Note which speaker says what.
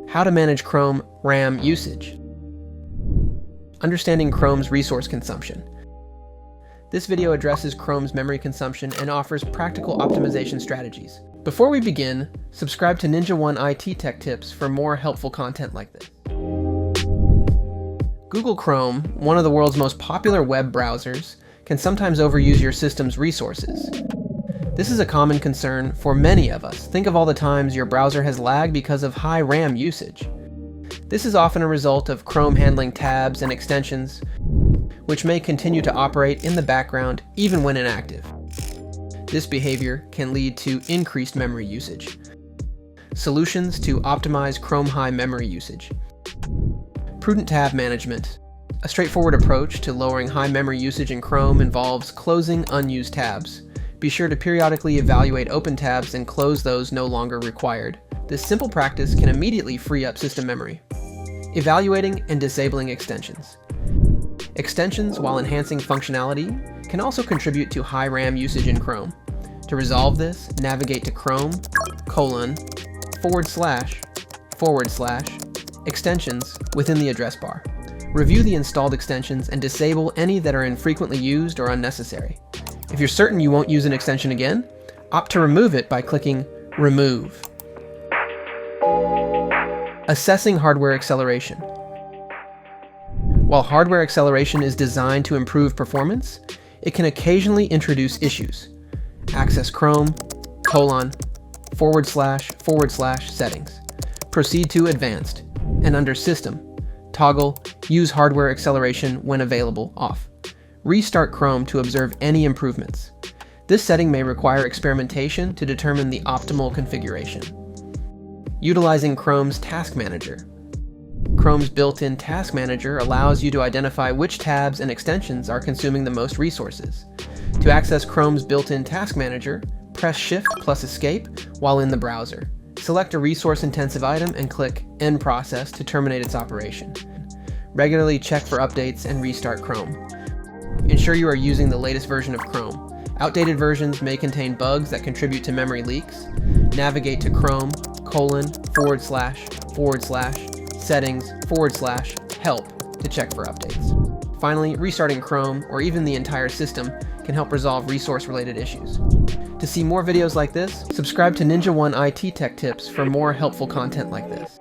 Speaker 1: How to manage Chrome RAM usage. Understanding Chrome's resource consumption. This video addresses Chrome's memory consumption and offers practical optimization strategies. Before we begin, subscribe to Ninja One IT Tech Tips for more helpful content like this. Google Chrome, one of the world's most popular web browsers, can sometimes overuse your system's resources. This is a common concern for many of us. Think of all the times your browser has lagged because of high RAM usage. This is often a result of Chrome handling tabs and extensions, which may continue to operate in the background even when inactive. This behavior can lead to increased memory usage. Solutions to optimize Chrome high memory usage. Prudent tab management. A straightforward approach to lowering high memory usage in Chrome involves closing unused tabs. Be sure to periodically evaluate open tabs and close those no longer required. This simple practice can immediately free up system memory. Evaluating and disabling extensions. Extensions, while enhancing functionality, can also contribute to high RAM usage in Chrome. To resolve this, navigate to Chrome://extensions within the address bar. Review the installed extensions and disable any that are infrequently used or unnecessary. If you're certain you won't use an extension again, opt to remove it by clicking Remove. Assessing hardware acceleration. While hardware acceleration is designed to improve performance, it can occasionally introduce issues. Access Chrome://settings. Proceed to Advanced, and under System, toggle Use Hardware Acceleration when available off. Restart Chrome to observe any improvements. This setting may require experimentation to determine the optimal configuration. Utilizing Chrome's Task Manager. Chrome's built-in Task Manager allows you to identify which tabs and extensions are consuming the most resources. To access Chrome's built-in Task Manager, press Shift+Escape while in the browser. Select a resource-intensive item and click End Process to terminate its operation. Regularly check for updates and restart Chrome. Ensure you are using the latest version of Chrome. Outdated versions may contain bugs that contribute to memory leaks. Navigate to Chrome://settings/help to check for updates. Finally, restarting Chrome or even the entire system can help resolve resource-related issues. To see more videos like this, subscribe to Ninja One IT Tech Tips for more helpful content like this.